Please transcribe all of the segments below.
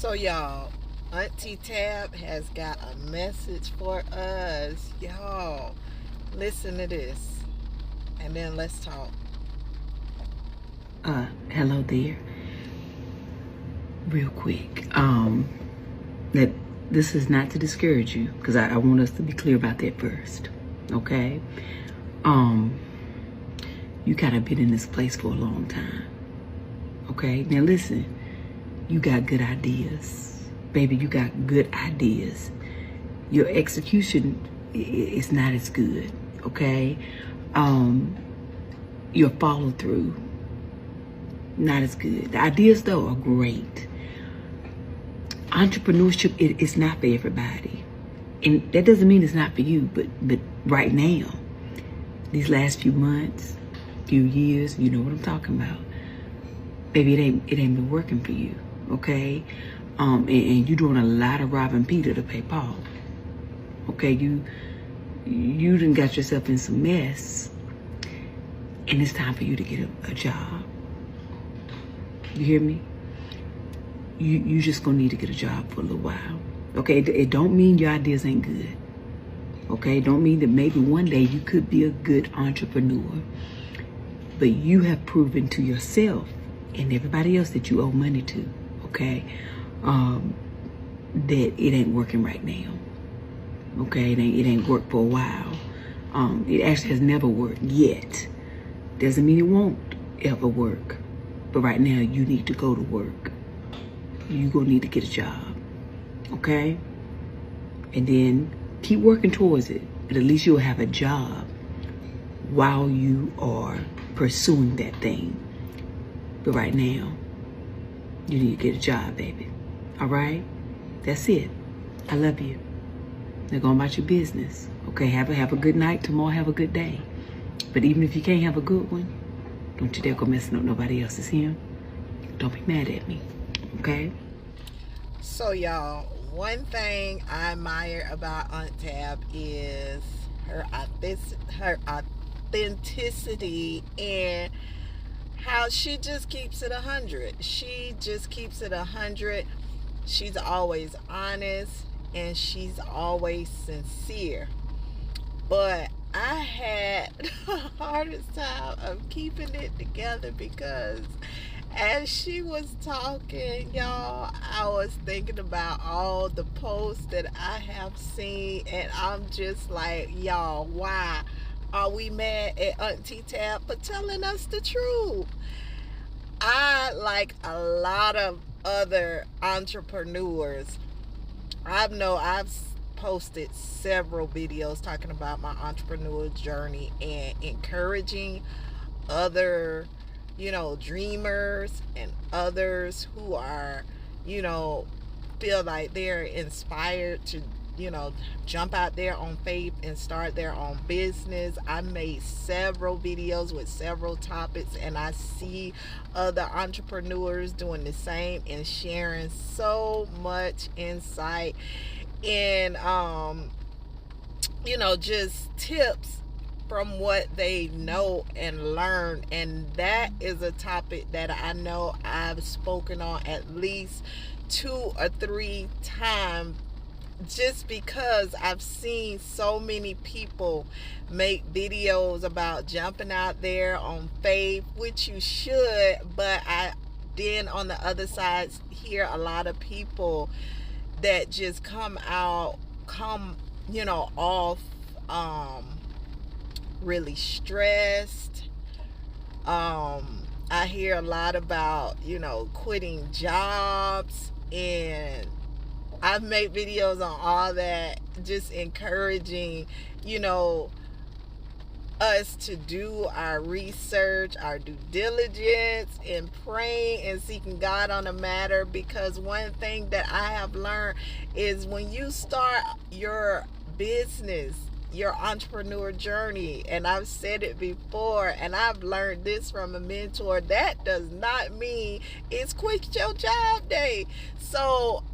So y'all, Auntie Tab has got a message for us. Y'all, listen to this and then let's talk. Hello there. Real quick, that this is not to discourage you, because I want us to be clear about that first, okay? You kind of been in this place for a long time, okay? Now listen, you got good ideas, baby. You got good ideas. Your execution is not as good, okay? Your follow through, not as good. The ideas though are great. Entrepreneurship is not for everybody, and that doesn't mean it's not for you. But right now, these last few months, few years, you know what I'm talking about. Baby, it ain't been working for you, okay? And you doing a lot of robbing Peter to pay Paul. Okay, you done got yourself in some mess, and it's time for you to get a job. You hear me? You just gonna need to get a job for a little while. Okay, it don't mean your ideas ain't good. Okay, it don't mean that maybe one day you could be a good entrepreneur. But you have proven to yourself and everybody else that you owe money to, okay, that it ain't working right now. Okay, it ain't worked for a while. It actually has never worked yet. Doesn't mean it won't ever work. But right now, you need to go to work. You're going to need to get a job, okay? And then keep working towards it. But at least you'll have a job while you are pursuing that thing. But right now, you need to get a job, baby. All right? That's it. I love you. Now go about your business. Okay, have a good night. Tomorrow, have a good day. But even if you can't have a good one, don't you dare go messing up nobody else's him. Don't be mad at me, okay? So y'all, one thing I admire about Aunt Tab is her authenticity and how she just keeps it 100. She just keeps it 100. She's always honest and she's always sincere. But I had the hardest time of keeping it together because as she was talking, y'all, I was thinking about all the posts that I have seen, and I'm just like, y'all, why are we mad at Auntie Tab for telling us the truth? I, like a lot of other entrepreneurs, I've posted several videos talking about my entrepreneurial journey and encouraging other, dreamers and others who are, feel like they're inspired to, jump out there on faith and start their own business. I made several videos with several topics, and I see other entrepreneurs doing the same and sharing so much insight and just tips from what they know and learn. And that is a topic that I know I've spoken on at least 2 or 3 times, just because I've seen so many people make videos about jumping out there on faith, which you should, but I then on the other side hear a lot of people that just come off really stressed. I hear a lot about quitting jobs, and I've made videos on all that, just encouraging us to do our research, our due diligence, and praying and seeking God on a matter. Because one thing that I have learned is when you start your business, your entrepreneur journey, and I've said it before, and I've learned this from a mentor, that does not mean it's quit your job day. So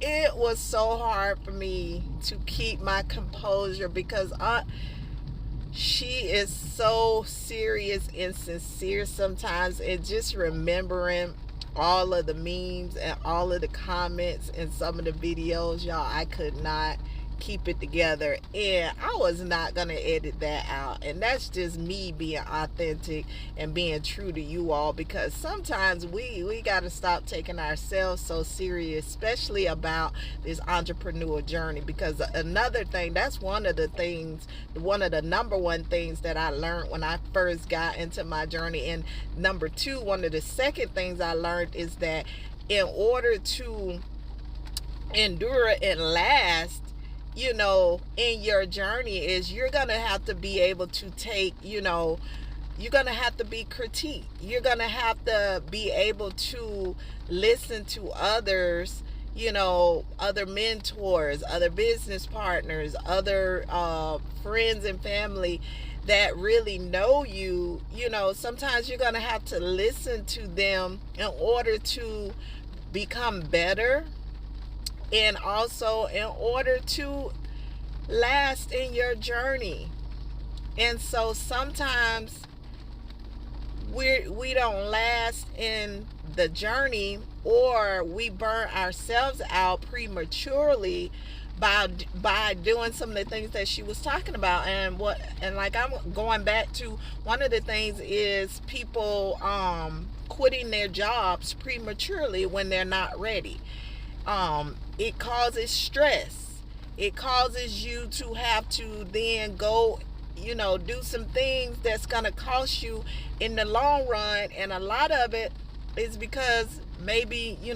it was so hard for me to keep my composure because she is so serious and sincere sometimes, and just remembering all of the memes and all of the comments and some of the videos, y'all, I could not keep it together, and I was not gonna edit that out. And that's just me being authentic and being true to you all, because sometimes we gotta stop taking ourselves so serious, especially about this entrepreneur journey. Because another thing, that's one of the number one things that I learned when I first got into my journey. And number two, one of the second things I learned is that in order to endure and last, in your journey, is you're gonna have to be able to take, you're gonna have to be critiqued. You're gonna have to be able to listen to others, other mentors, other business partners, other friends and family that really know you. Sometimes you're gonna have to listen to them in order to become better, and also in order to last in your journey. And so sometimes we don't last in the journey, or we burn ourselves out prematurely by doing some of the things that she was talking about. And like, I'm going back to one of the things is people quitting their jobs prematurely when they're not ready. It causes stress. It causes you to have to then go, do some things that's going to cost you in the long run. And a lot of it is because maybe, you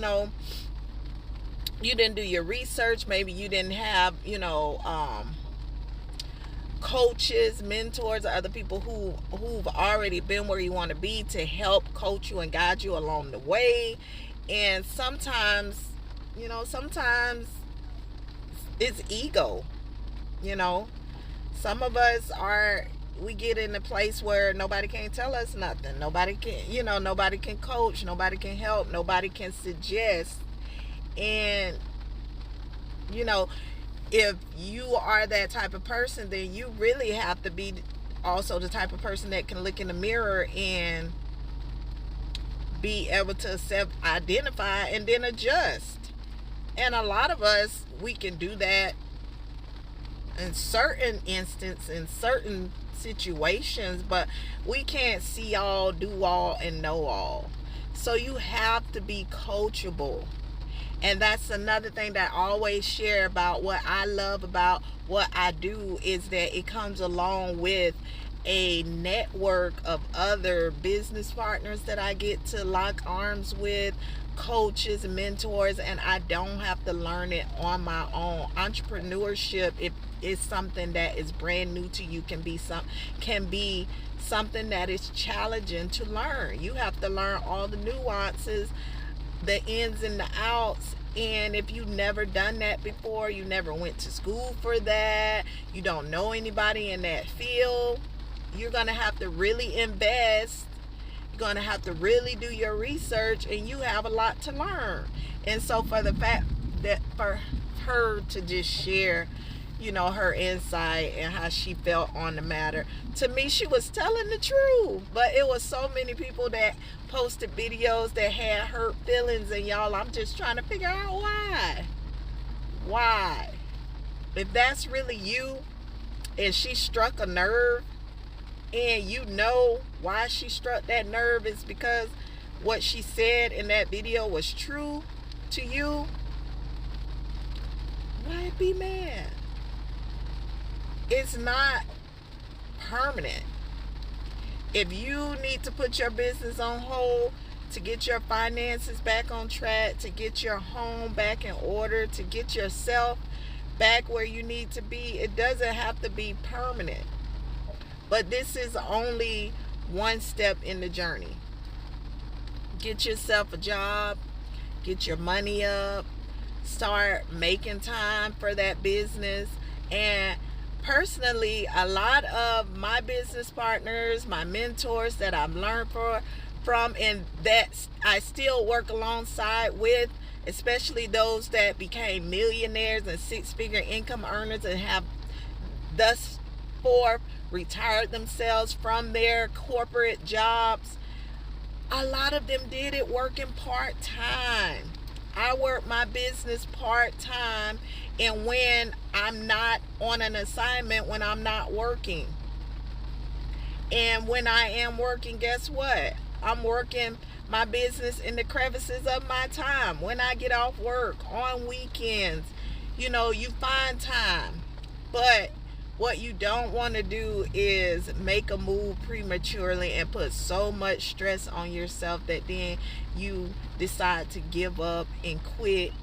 didn't do your research. Maybe you didn't have, coaches, mentors, or other people who've already been where you want to be to help coach you and guide you along the way. And sometimes it's ego. Some of us we get in a place where nobody can tell us nothing. Nobody can coach, nobody can help, nobody can suggest. And if you are that type of person, then you really have to be also the type of person that can look in the mirror and be able to self-identify and then adjust. And a lot of us, we can do that in certain instances, in certain situations, but we can't see all, do all, and know all. So you have to be coachable. And that's another thing that I always share about what I love about what I do, is that it comes along with a network of other business partners that I get to lock arms with, coaches, mentors, and I don't have to learn it on my own. Entrepreneurship, it is something that is brand new to you, can be something that is challenging to learn. You have to learn all the nuances, the ins and the outs. And if you've never done that before, you never went to school for that, you don't know anybody in that field, you're gonna have to really invest. You're gonna have to really do your research, and you have a lot to learn. And so for the fact that for her to just share, her insight and how she felt on the matter, to me, she was telling the truth. But it was so many people that posted videos that had hurt feelings, and y'all, I'm just trying to figure out why. If that's really you, and she struck a nerve, and why she struck that nerve is because what she said in that video was true to you, why be mad? It's not permanent. If you need to put your business on hold to get your finances back on track, to get your home back in order, to get yourself back where you need to be, it doesn't have to be permanent. But this is only one step in the journey. Get yourself a job, get your money up, start making time for that business. And personally, a lot of my business partners, my mentors that I've learned from, and that I still work alongside with, especially those that became millionaires and six-figure income earners and have thus far retired themselves from their corporate jobs, A lot of them did it working part-time. I work my business part-time, and when I'm not on an assignment, when I'm not working. And when I am working, guess what? I'm working my business in the crevices of my time. When I get off work, on weekends, you find time. But what you don't want to do is make a move prematurely and put so much stress on yourself that then you decide to give up and quit,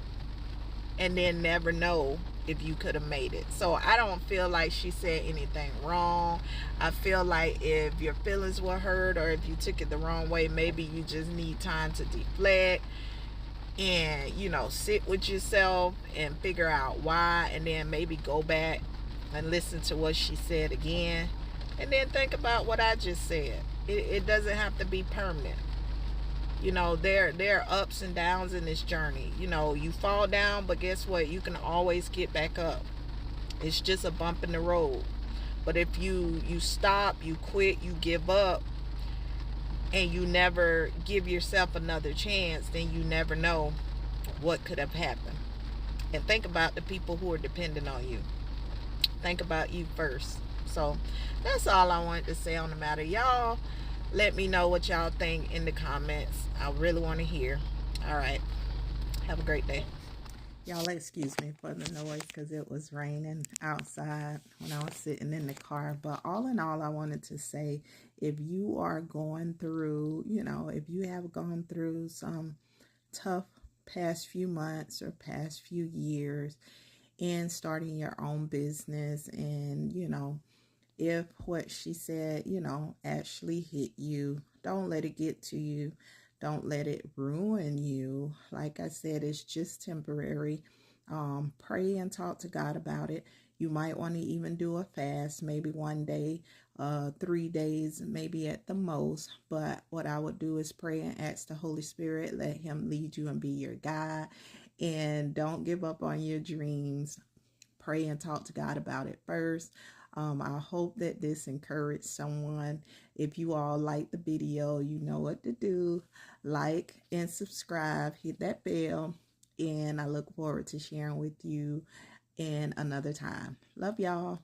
and then never know if you could have made it. So I don't feel like she said anything wrong. I feel like if your feelings were hurt or if you took it the wrong way, maybe you just need time to deflect and sit with yourself and figure out why, and then maybe go back and listen to what she said again, and then think about what I just said. It doesn't have to be permanent. There are ups and downs in this journey. You fall down, but guess what? You can always get back up. It's just a bump in the road. But if you stop, you quit, you give up, and you never give yourself another chance, then you never know what could have happened. And think about the people who are dependent on you. Think about you first. So that's all I wanted to say on the matter. Y'all let me know what y'all think in the comments. I really want to hear. All right, have a great day. Y'all excuse me for the noise because it was raining outside when I was sitting in the car. But all in all, I wanted to say, if you are going through, if you have gone through some tough past few months or past few years in starting your own business, and if what she said actually hit you, don't let it get to you. Don't let it ruin you. Like I said, it's just temporary. Pray and talk to God about it. You might want to even do a fast, maybe one day, 3 days, maybe at the most. But what I would do is pray and ask the Holy Spirit, let him lead you and be your guide. And don't give up on your dreams. Pray and talk to God about it first. I hope that this encouraged someone. If you all like the video, you know what to do. Like and subscribe, hit that bell, and I look forward to sharing with you in another time. Love y'all.